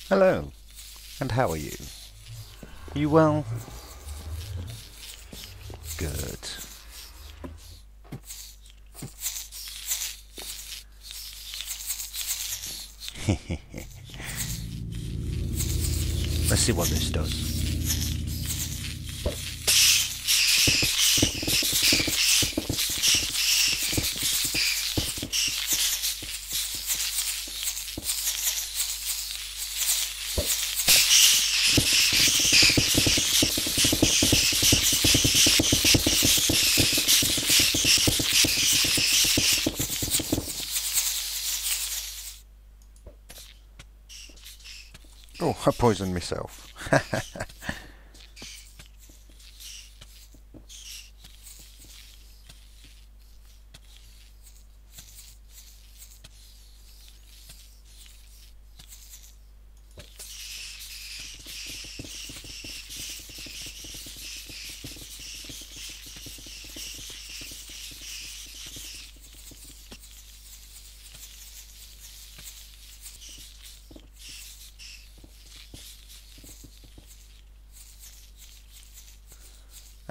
Hello, and how are you? You well? Good. Let's see what this does. Oh, I poisoned myself.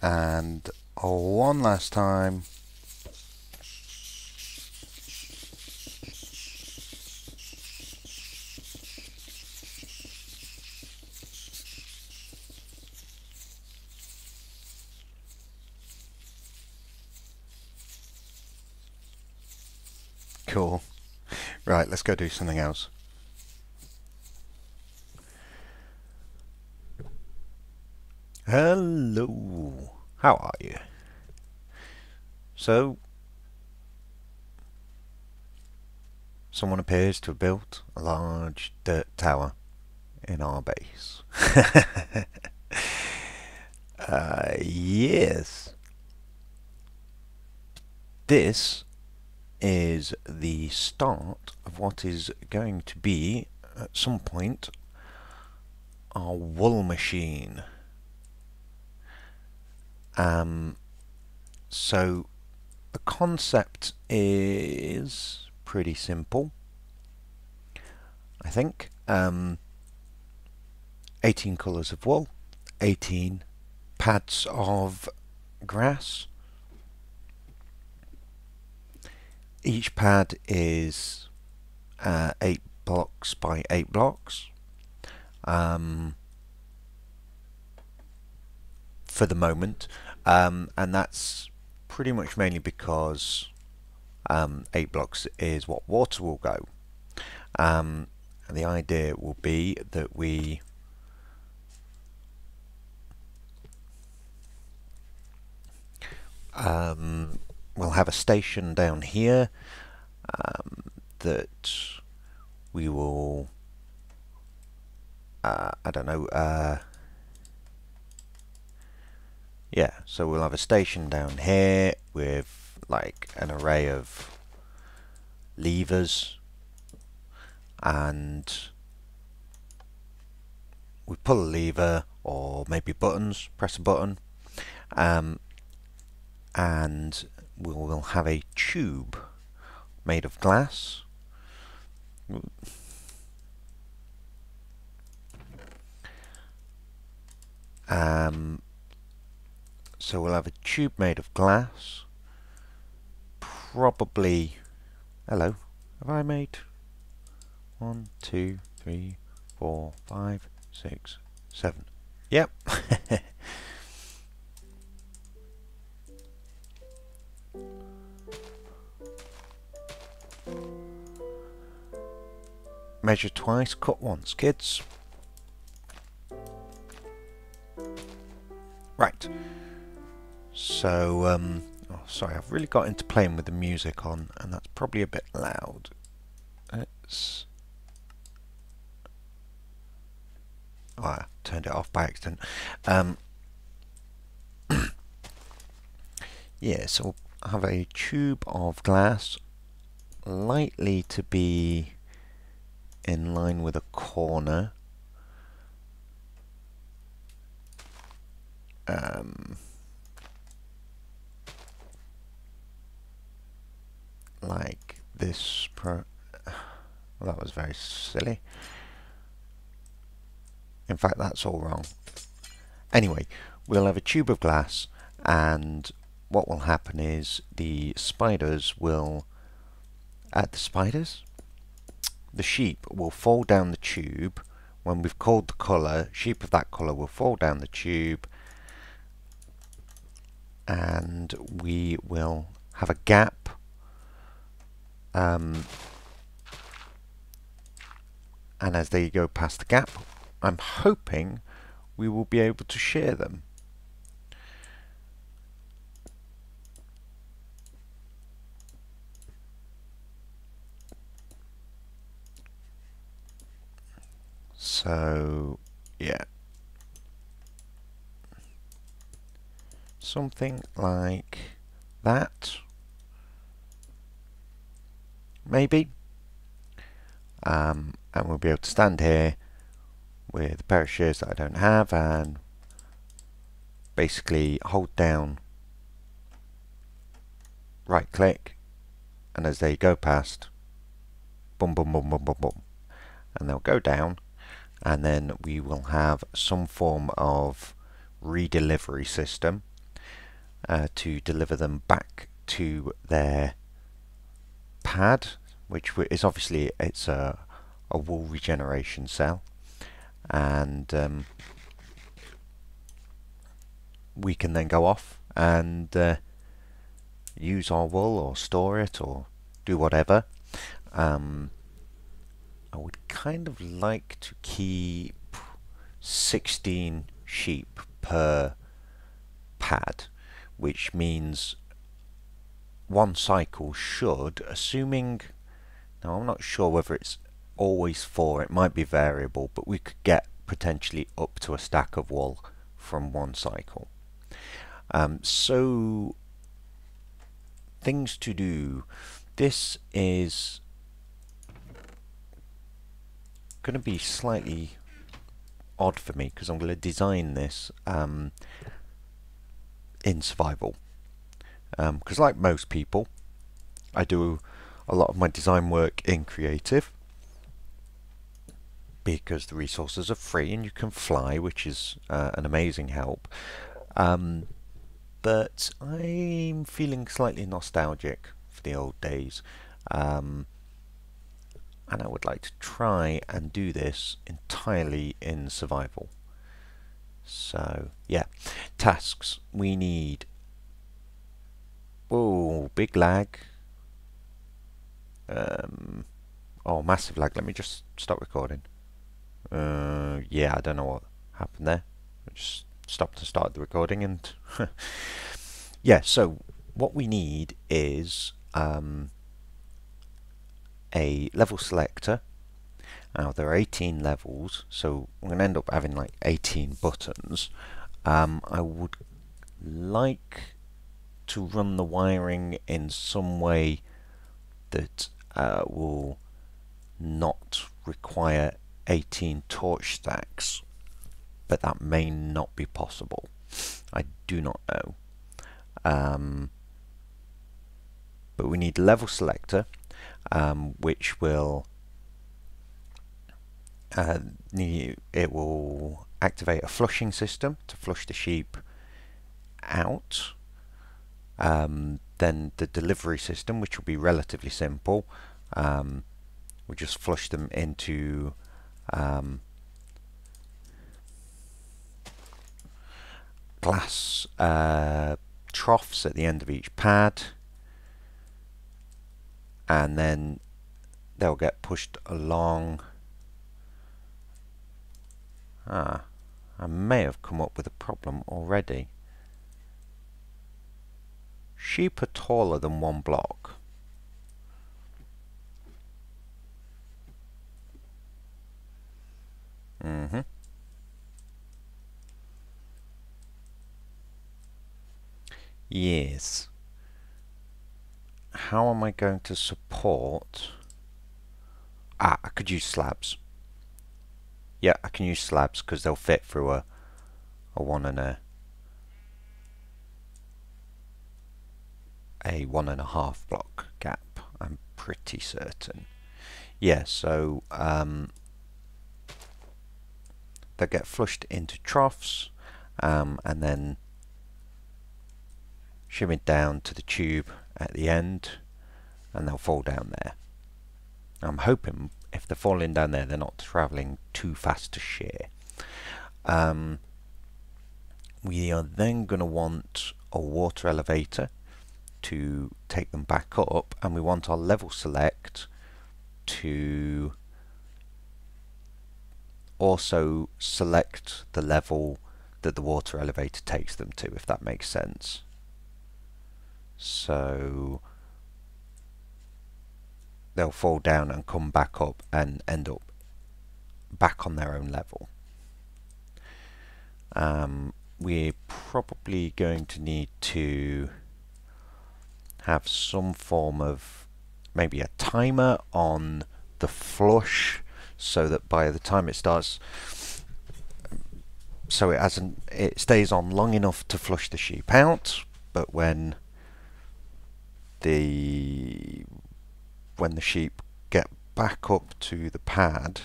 And one last time. Cool. Right, let's go do something else. Hello. How are you? So, someone appears to have built a large dirt tower in our base. Yes. This is the start of what is going to be, at some point, our wool machine. So the concept is pretty simple, I think. 18 colours of wool, 18 pads of grass. Each pad is 8 blocks by 8 blocks. For the moment, and that's pretty much mainly because 8 blocks is what water will go. And the idea will be that we'll have a station down here that we will, I don't know, yeah, so we'll have a station down here with like an array of levers, and we pull a lever, or maybe buttons, press a button, and we will have a tube made of glass. So we'll have a tube made of glass, probably, hello, have I made 1, 2, 3, 4, 5, 6, 7? Yep. Measure twice, cut once, kids. Right. So, oh, sorry, I've really got into playing with the music on, and that's probably a bit loud. It's... oh, I turned it off by accident. Yeah, so we'll have a tube of glass, likely to be in line with a corner. Like this. Well, that was very silly. In fact, that's all wrong. Anyway, we'll have a tube of glass, and what will happen is the sheep will fall down the tube. When we've called the colour, sheep of that colour will fall down the tube, and we will have a gap and as they go past the gap, I'm hoping we will be able to share them. So yeah, something like that, maybe. And we'll be able to stand here with a pair of shears that I don't have and basically hold down right click, and as they go past, boom boom boom boom boom boom, and they'll go down, and then we will have some form of redelivery system to deliver them back to their pad, which is obviously it's a wool regeneration cell, and we can then go off and use our wool or store it or do whatever. I would kind of like to keep 16 sheep per pad, which means one cycle should, assuming, now I'm not sure whether it's always 4, it might be variable, but we could get potentially up to a stack of wool from one cycle. So things to do. This is going to be slightly odd for me because I'm going to design this in survival, because like most people, I do a lot of my design work in creative because the resources are free and you can fly, which is an amazing help. But I'm feeling slightly nostalgic for the old days, and I would like to try and do this entirely in survival. So yeah, tasks. We need, oh, big lag, oh, massive lag. Let me just stop recording. Yeah, I don't know what happened there. I just stopped and started the recording, and yeah, so what we need is a level selector. Now there are 18 levels, so we're going to end up having like 18 buttons. I would like to run the wiring in some way that will not require 18 torch stacks, but that may not be possible. I do not know. But we need a level selector, which will it will activate a flushing system to flush the sheep out. Then the delivery system, which will be relatively simple, we'll just flush them into glass troughs at the end of each pad, and then they'll get pushed along. I may have come up with a problem already. Sheep are taller than one block. Yes. How am I going to support? I could use slabs. Yeah, I can use slabs because they'll fit through a 1.5 block gap. I'm pretty certain. Yeah, so they'll get flushed into troughs and then shimmied down to the tube at the end, and they'll fall down there. I'm hoping if they're falling down there, they're not travelling too fast to shear. We are then going to want a water elevator to take them back up, and we want our level select to also select the level that the water elevator takes them to, if that makes sense. So they'll fall down and come back up and end up back on their own level. We're probably going to need to have some form of maybe a timer on the flush, so that by the time it starts, so it stays on long enough to flush the sheep out, but when the sheep get back up to the pad,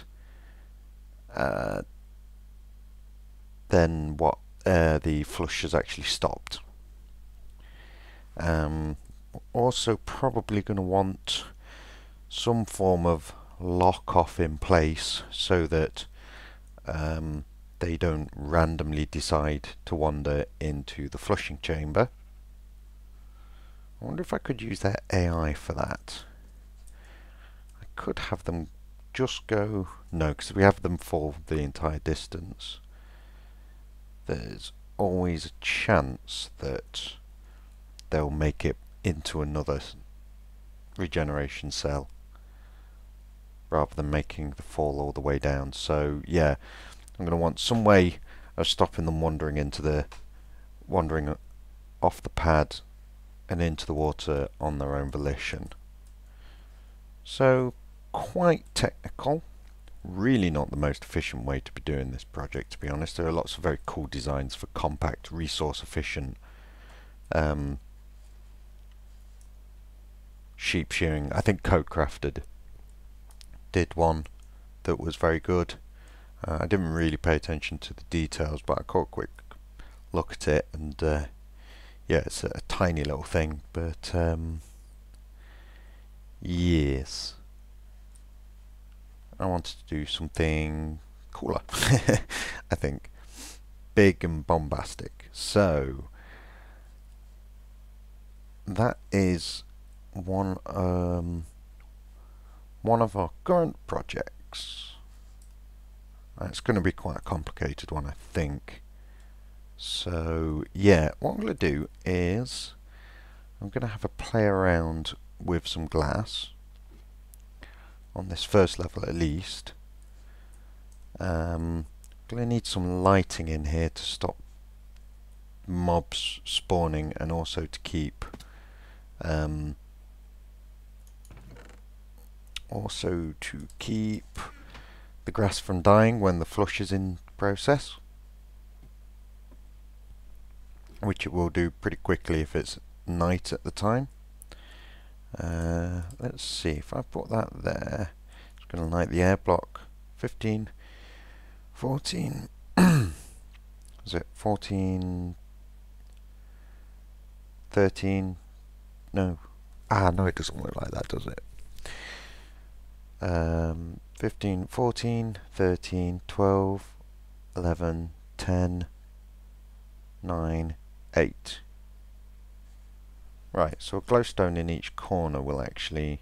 then the flush has actually stopped. Also probably going to want some form of lock off in place so that they don't randomly decide to wander into the flushing chamber. I wonder if I could use their AI for that. I could have them just go... No, because we have them fall the entire distance. There's always a chance that they'll make it into another regeneration cell rather than making the fall all the way down. So yeah, I'm going to want some way of stopping them wandering off the pad and into the water on their own volition. So quite technical, really not the most efficient way to be doing this project, to be honest. There are lots of very cool designs for compact, resource efficient sheep shearing. I think Codecrafted did one that was very good. I didn't really pay attention to the details, but I caught a quick look at it, and yeah, it's a tiny little thing, but yes, I wanted to do something cooler. I think big and bombastic. So that is one of our current projects. It's going to be quite a complicated one, I think. So yeah, what I'm going to do is I'm going to have a play around with some glass on this first level at least. I'm going to need some lighting in here to stop mobs spawning, and also to keep the grass from dying when the flush is in process, which it will do pretty quickly if it's night at the time. Let's see, if I put that there, it's going to light the air block. 15, 14, is it 14, 13, no, no, it doesn't work like that, does it? 15, 14, 13, 12, 11, 10, 9, 8. Right, so a glowstone in each corner will actually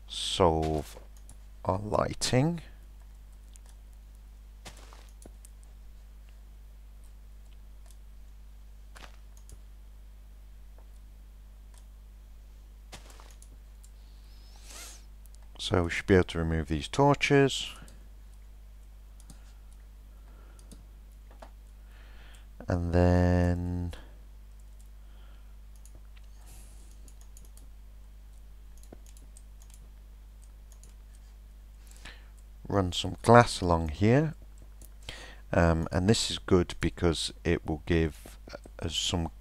solve our lighting. So we should be able to remove these torches. And then run some glass along here. And this is good because it will give us some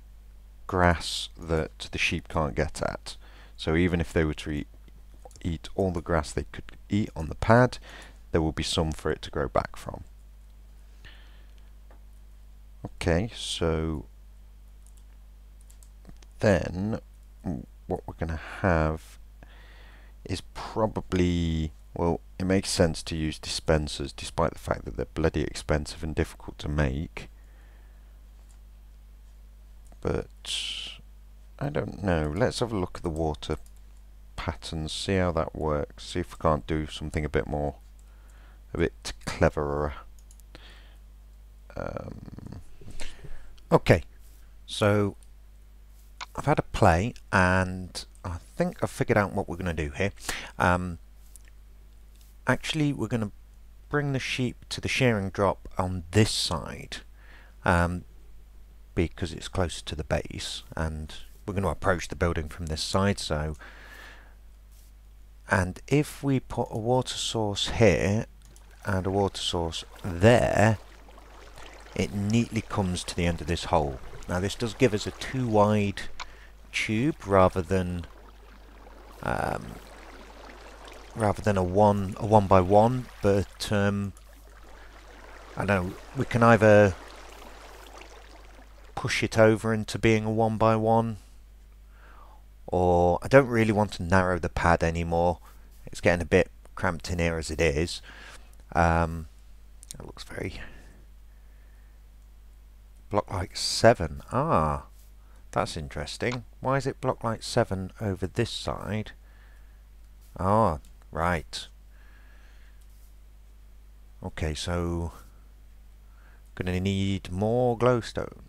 grass that the sheep can't get at. So even if they were to eat all the grass they could eat on the pad, there will be some for it to grow back from. Okay, so then what we're going to have is probably, well, it makes sense to use dispensers despite the fact that they're bloody expensive and difficult to make. But I don't know. Let's have a look at the water patterns, see how that works, see if we can't do something a bit cleverer. Okay, so I've had a play and I think I've figured out what we're going to do here. Actually, we're going to bring the sheep to the shearing drop on this side because it's closer to the base, and we're going to approach the building from this side. So, and if we put a water source here and a water source there, it neatly comes to the end of this hole. Now this does give us a 2 wide tube rather than a one by one, but I don't know, we can either push it over into being a 1 by 1, or I don't really want to narrow the pad anymore. It's getting a bit cramped in here as it is. It looks very block like 7. Ah, that's interesting. Why is it block like 7 over this side? Ah, right. Okay, so gonna need more glowstone.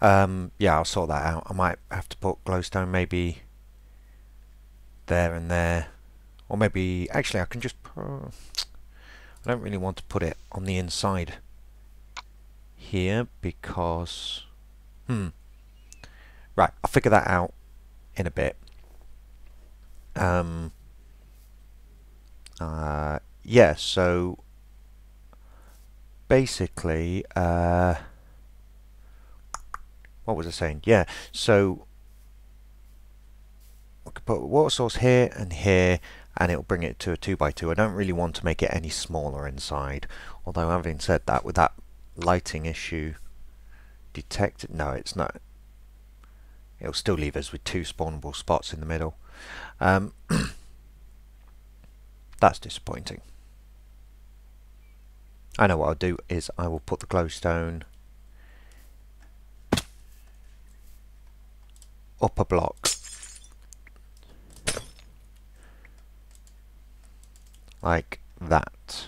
Yeah, I'll sort that out. I might have to put glowstone maybe there and there, or maybe actually I can just I don't really want to put it on the inside here because right, I'll figure that out in a bit. Yeah, so basically what was I saying? Yeah, so we could put a water source here and here, and it'll bring it to a 2 by 2. I don't really want to make it any smaller inside, although having said that, with that lighting issue detected, no, it's not. It'll still leave us with 2 spawnable spots in the middle. That's disappointing. I know what I'll do is I will put the glowstone up a block like that.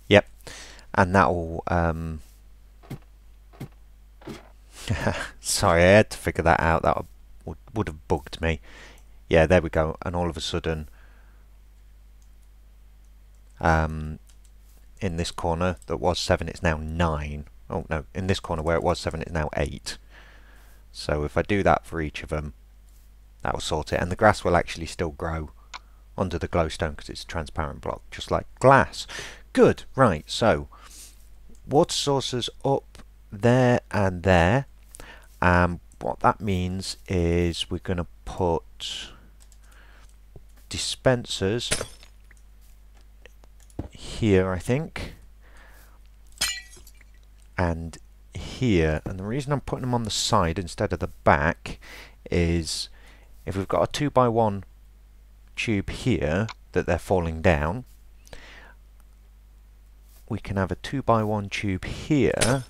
Yep, and that will sorry, I had to figure that out. That would have bugged me. Yeah, there we go. And all of a sudden in this corner that was 7, it's now 9. Oh no, in this corner where it was 7, it's now 8. So if I do that for each of them, that will sort it, and the grass will actually still grow under the glowstone because it's a transparent block, just like glass. Good, right, so water sources up there and there. What that means is we're going to put dispensers here, I think, and here. And the reason I'm putting them on the side instead of the back is if we've got a 2 by 1 tube here that they're falling down, we can have a 2 by 1 tube here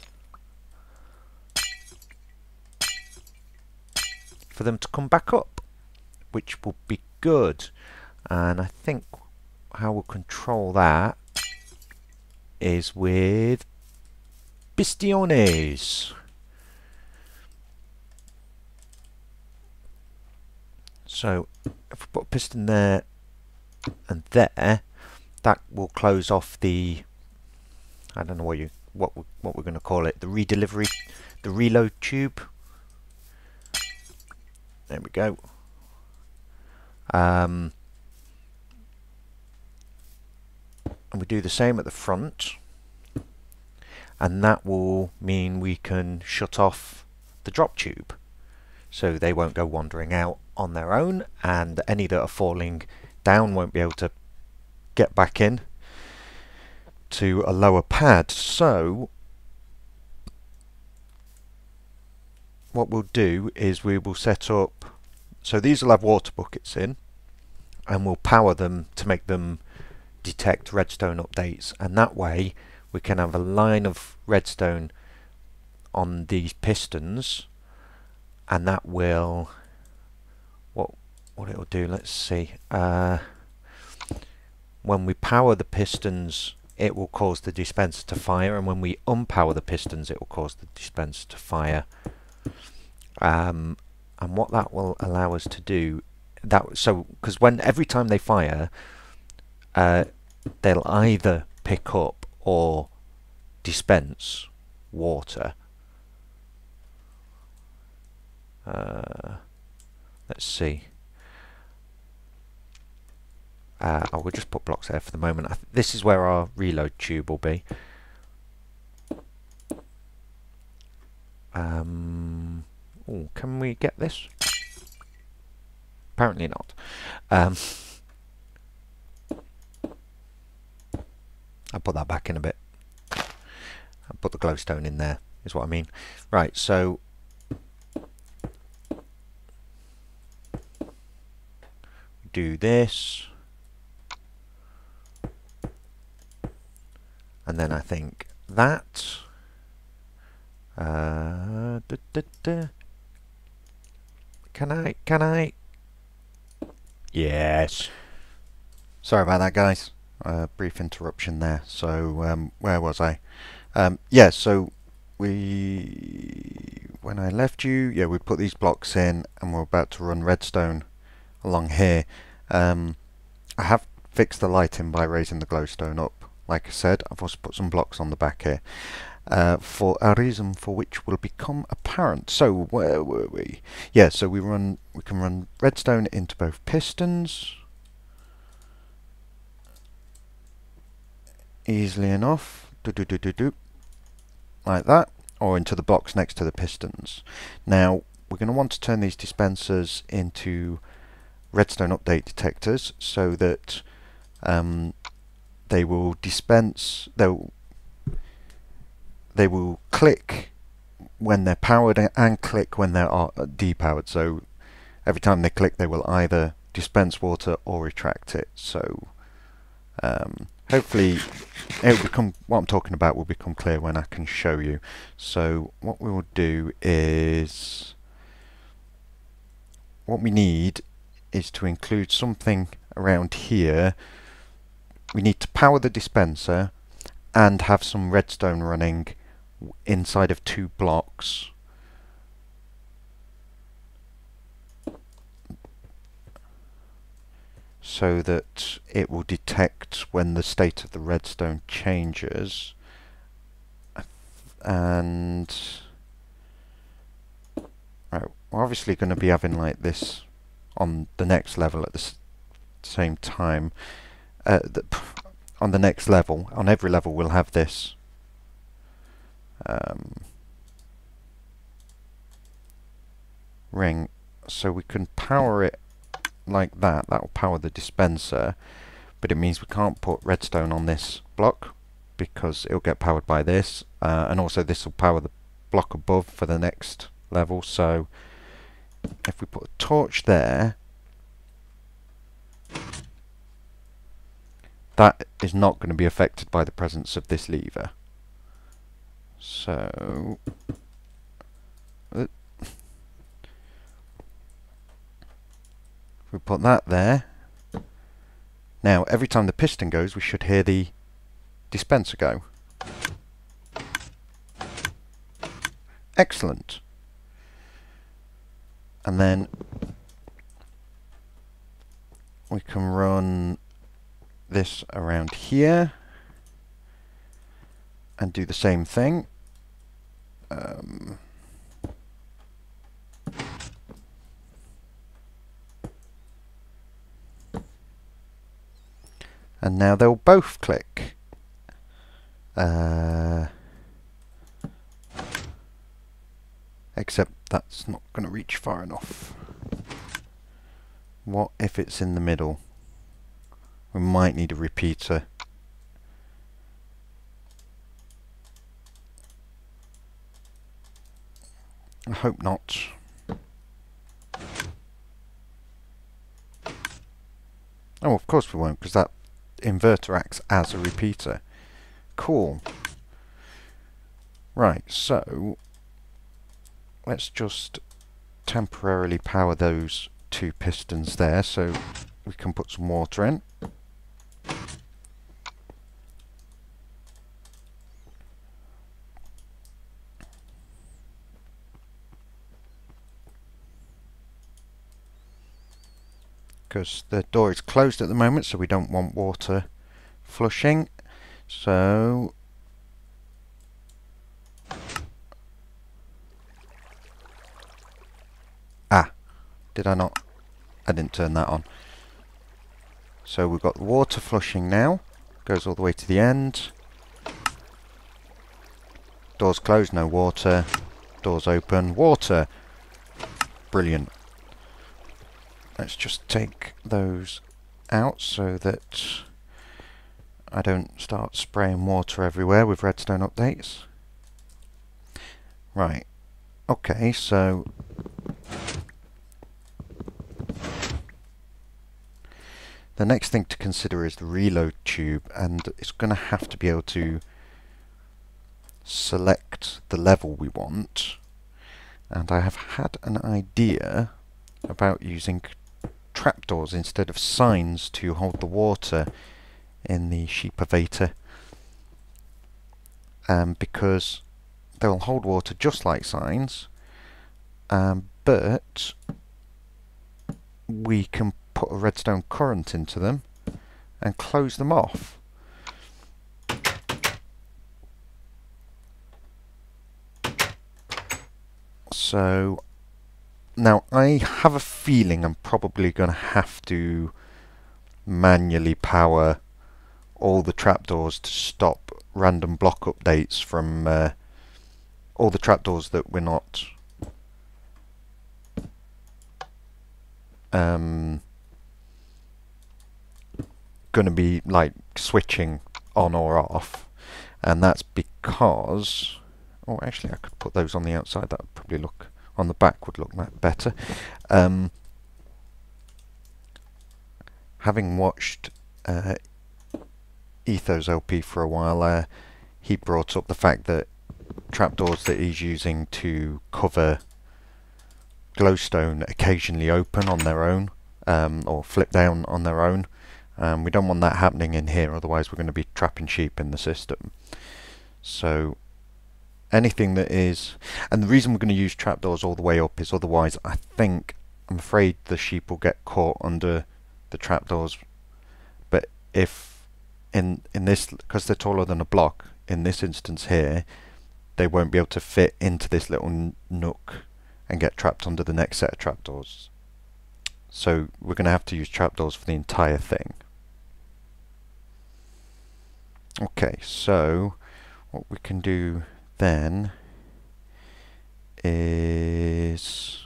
for them to come back up, which will be good. And I think how we'll control that is with pistiones. So if we put a piston there and there, that will close off the, I don't know what we're going to call it, the redelivery, the reload tube. There we go. And we do the same at the front, and that will mean we can shut off the drop tube. so they won't go wandering out on their own, and any that are falling down won't be able to get back in to a lower pad. So what we'll do is we will set up, so these will have water buckets in, and we'll power them to make them detect redstone updates, and that way we can have a line of redstone on these pistons, and that will, what it'll do, let's see, when we power the pistons it will cause the dispenser to fire, and when we unpower the pistons it will cause the dispenser to fire. And what that will allow us to do, because every time they fire, they'll either pick up or dispense water. Let's see. I will just put blocks there for the moment. This is where our reload tube will be. Ooh, can we get this? Apparently not. I'll put that back in a bit. I'll put the glowstone in there, is what I mean. Right, so do this. And then I think that. Can I? Yes. Sorry about that, guys. Brief interruption there. So, where was I? Yeah, so when I left you, yeah, we put these blocks in, and we're about to run redstone along here. I have fixed the lighting by raising the glowstone up. Like I said, I've also put some blocks on the back here. For a reason for which will become apparent. So where were we? Yeah, so we can run redstone into both pistons easily enough, like that, or into the blocks next to the pistons. Now we're going to want to turn these dispensers into redstone update detectors so that they will dispense. They will click when they're powered and click when they're depowered. So every time they click, they will either dispense water or retract it. So hopefully, what I'm talking about will become clear when I can show you. So what we will do is, what we need is to include something around here. We need to power the dispenser and have some redstone running inside of 2 blocks. So that it will detect when the state of the redstone changes. And right, we're obviously going to be having like this on the next level at the same time. On the next level, on every level, we'll have this ring, so we can power it like that. That will power the dispenser, but it means we can't put redstone on this block because it'll get powered by this, and also this will power the block above for the next level. So if we put a torch there, that is not going to be affected by the presence of this lever. So if we put that there, now every time the piston goes, we should hear the dispenser go. Excellent. And then we can run this around here and do the same thing. And now they'll both click. except that's not going to reach far enough. What if it's in the middle? We might need a repeater. I hope not. Oh, of course we won't, because that inverter acts as a repeater. Cool. Right, so let's just temporarily power those two pistons there so we can put some water in. Because the door is closed at the moment, so we don't want water flushing. So did I not? I didn't turn that on. So we've got the water flushing now. Goes all the way to the end. Doors closed, no water. Doors open, water. Brilliant. Let's just take those out so that I don't start spraying water everywhere with redstone updates. Right. Okay, so the next thing to consider is the reload tube, and it's going to have to be able to select the level we want. And I have had an idea about using trapdoors instead of signs to hold the water in the sheep-evator, because they'll hold water just like signs, but we can put a redstone current into them and close them off. So now I have a feeling I'm probably going to have to manually power all the trapdoors to stop random block updates from all the trapdoors that we're not going to be like switching on or off, and that's because, oh, actually I could put those on the outside. That would probably look, on the back would look better. Having watched Ethos LP for a while, he brought up the fact that trapdoors that he's using to cover glowstone occasionally open on their own, or flip down on their own. We don't want that happening in here, otherwise we're going to be trapping sheep in the system. So anything that is, and the reason we're going to use trapdoors all the way up is otherwise I'm afraid the sheep will get caught under the trapdoors. But if in this, because they're taller than a block, in this instance here, they won't be able to fit into this little nook and get trapped under the next set of trapdoors. So we're going to have to use trapdoors for the entire thing. Okay, so what we can do then is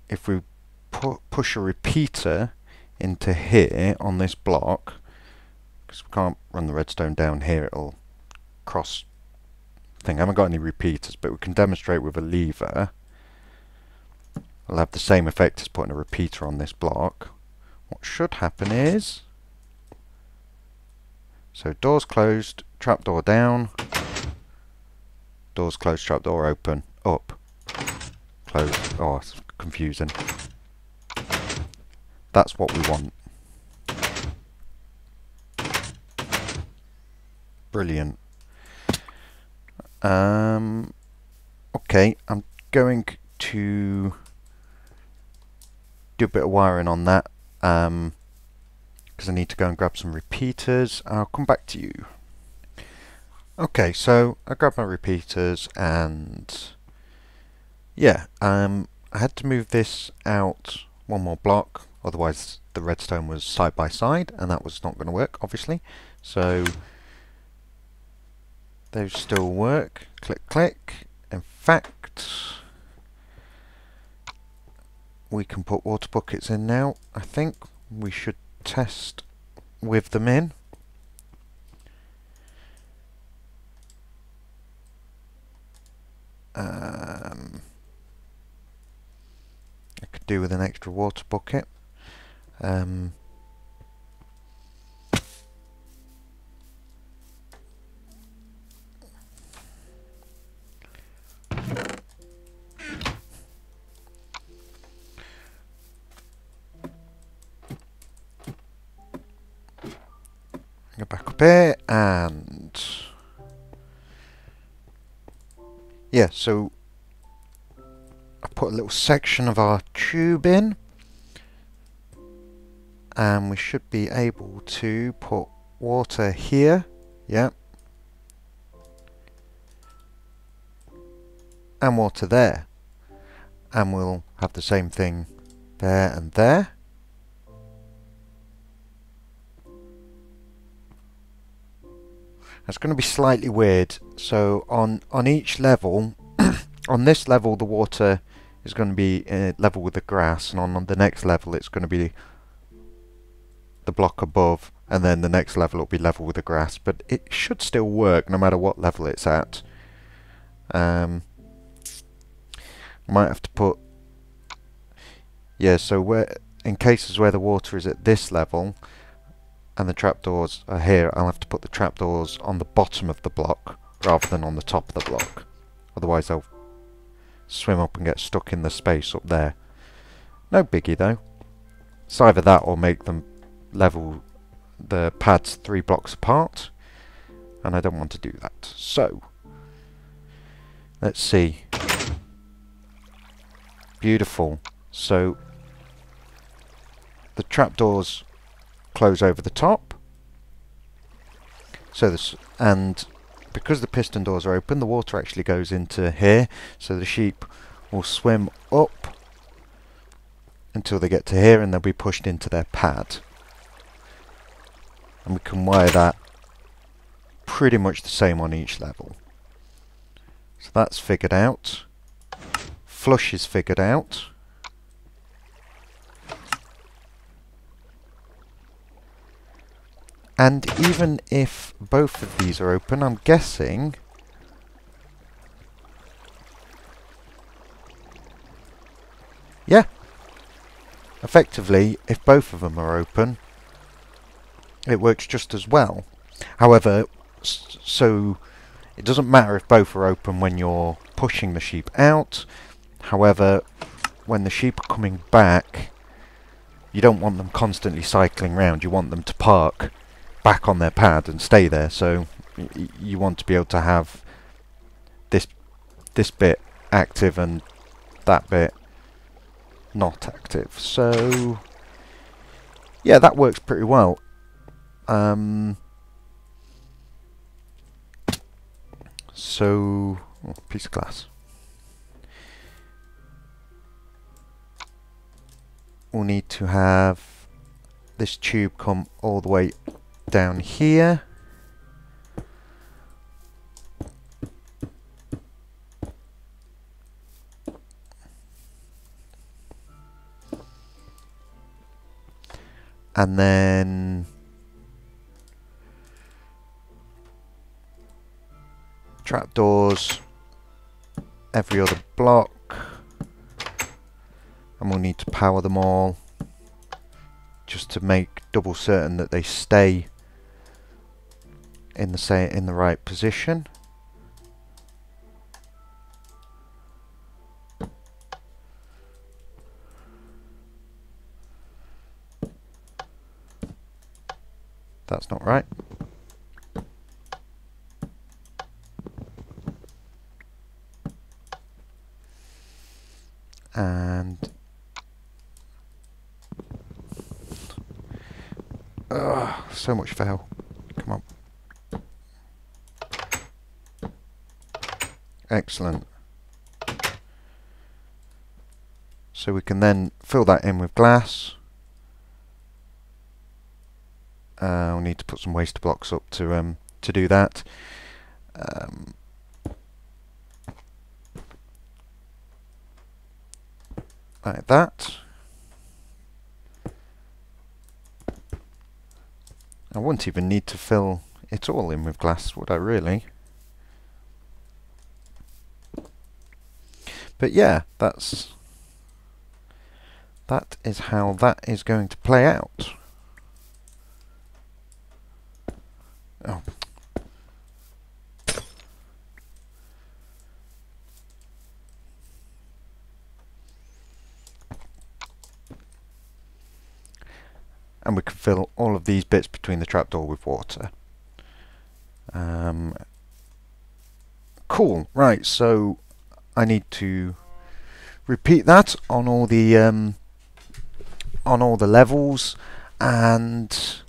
if we push a repeater into here on this block, because we can't run the redstone down here, it'll cross thing. I haven't got any repeaters, but we can demonstrate with a lever. It'll have the same effect as putting a repeater on this block. What should happen is, so doors closed, trapdoor down, doors closed, trapdoor open, up, closed. Oh, it's confusing. That's what we want. Brilliant. Okay, I'm going to do a bit of wiring on that, because I need to go and grab some repeaters. I'll come back to you. Okay, so I grabbed my repeaters, and yeah, I I had to move this out one more block, otherwise the redstone was side by side, and that was not going to work, obviously. So those still work. Click, click. In fact, we can put water buckets in now. I think we should test with them in. I could do with an extra water bucket. Go back up here, and yeah, so I put a little section of our tube in, and we should be able to put water here, yeah, and water there, and we'll have the same thing there and there. That's going to be slightly weird. So on each level, on this level the water is going to be level with the grass, and on the next level it's going to be the block above, and then the next level will be level with the grass. But it should still work no matter what level it's at. Might have to put, yeah, so where in cases where the water is at this level and the trapdoors are here, I'll have to put the trapdoors on the bottom of the block rather than on the top of the block. Otherwise they'll swim up and get stuck in the space up there. No biggie though. It's either that or make them level the pads 3 blocks apart, and I don't want to do that. So let's see. Beautiful. So the trapdoors close over the top. So this, and because the piston doors are open, the water actually goes into here, so the sheep will swim up until they get to here, and they'll be pushed into their pad. And we can wire that pretty much the same on each level. So that's figured out. Flush is figured out. And even if both of these are open, I'm guessing yeah, effectively if both of them are open it works just as well. However, so it doesn't matter if both are open when you're pushing the sheep out. However, when the sheep are coming back, you don't want them constantly cycling round. You want them to park back on their pad and stay there. So you want to be able to have this bit active and that bit not active. So yeah, that works pretty well. So piece of glass. We'll need to have this tube come all the way down here. And then trapdoors every other block, and we'll need to power them all just to make double certain that they stay in the right position. That's not right. And so much fail. Come on. Excellent. So we can then fill that in with glass. We'll need to put some waster blocks up to do that. Like that. I wouldn't even need to fill it all in with glass, would I really? But yeah, that is how that is going to play out. Oh. And we can fill all of these bits between the trapdoor with water. Cool. Right, so I need to repeat that on all the levels, and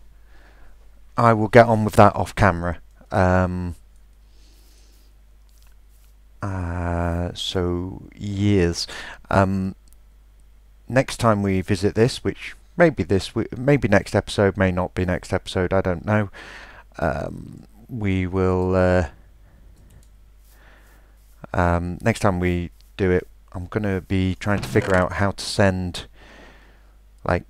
I will get on with that off camera. So years. Next time we visit this, which maybe next episode, may not be next episode, I don't know. We will next time we do it, I'm gonna be trying to figure out how to send, like,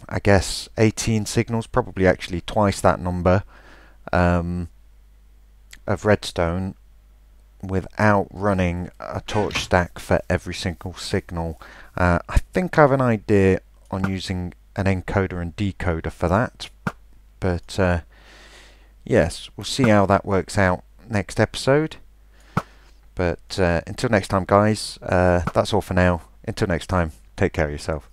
I guess 18 signals, probably actually twice that number of redstone, without running a torch stack for every single signal. I think I have an idea on using an encoder and decoder for that, but yes, we'll see how that works out next episode. But until next time, guys, that's all for now. Until next time, take care of yourself.